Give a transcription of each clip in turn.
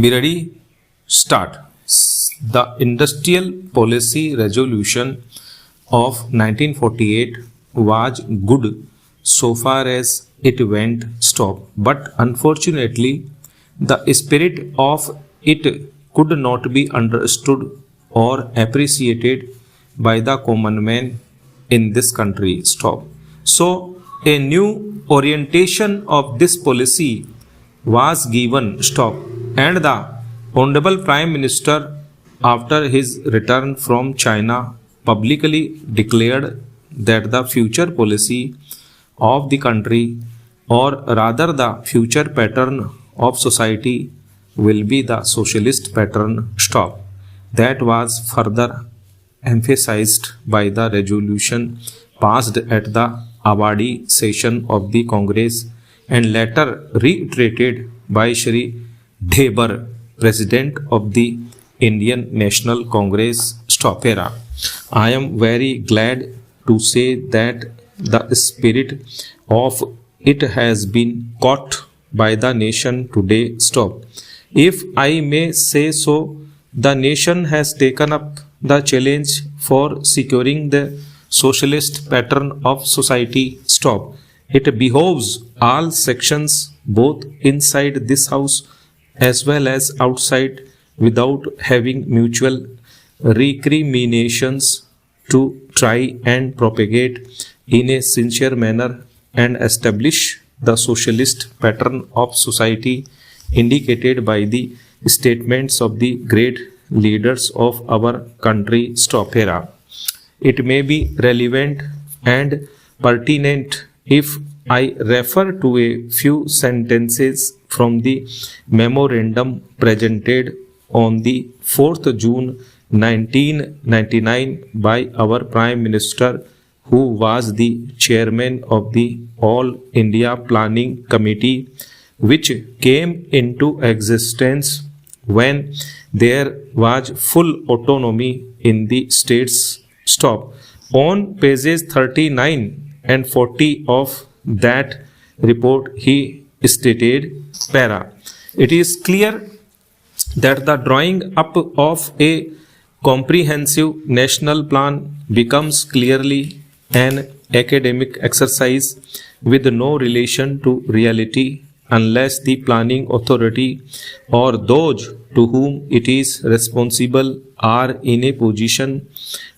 Be ready? Start. The Industrial Policy Resolution of 1948 was good so far as it went stop, but unfortunately, the spirit of it could not be understood or appreciated by the common man in this country. Stop. So, a new orientation of this policy was given. Stop. And the Honorable Prime Minister, after his return from China, publicly declared that the future policy of the country, or rather the future pattern of society, will be the socialist pattern. Stop. That was further emphasized by the resolution passed at the Awadi session of the Congress and later reiterated by Shri Debar, President of the Indian National Congress. Stop. Era. I am very glad to say that the spirit of it has been caught by the nation today. Stop. If I may say so, the nation has taken up the challenge for securing the socialist pattern of society. Stop. It behoves all sections, both inside this house as well as outside, without having mutual recriminations, to try and propagate in a sincere manner and establish the socialist pattern of society indicated by the statements of the great leaders of our country. Stop. Era. It may be relevant and pertinent if I refer to a few sentences from the memorandum presented on the 4th June 1999 by our Prime Minister, who was the chairman of the All India Planning Committee, which came into existence when there was full autonomy in the states. Stop. On pages 39 and 40 of that report, he stated, para, it is clear that the drawing up of a comprehensive national plan becomes clearly an academic exercise with no relation to reality unless the planning authority or those to whom it is responsible are in a position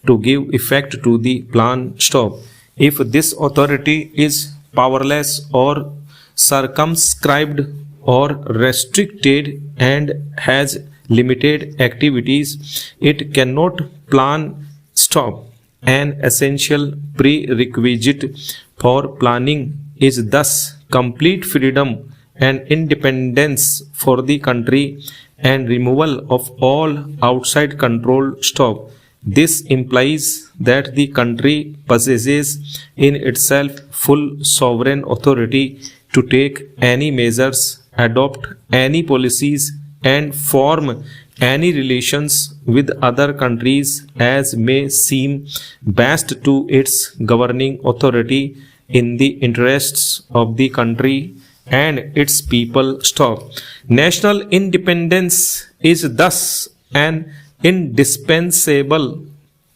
to give effect to the plan. Stop. If this authority is powerless or circumscribed or restricted and has limited activities, it cannot plan. Stop. An essential prerequisite for planning is thus complete freedom and independence for the country and removal of all outside control. Stop. This implies that the country possesses in itself full sovereign authority to take any measures, adopt any policies, and form any relations with other countries as may seem best to its governing authority in the interests of the country and its people. Stop. National independence is thus an indispensable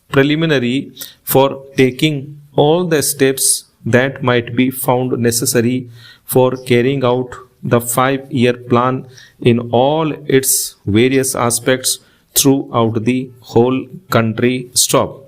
preliminary for taking all the steps that might be found necessary for carrying out the 5-year plan in all its various aspects throughout the whole country. Stop.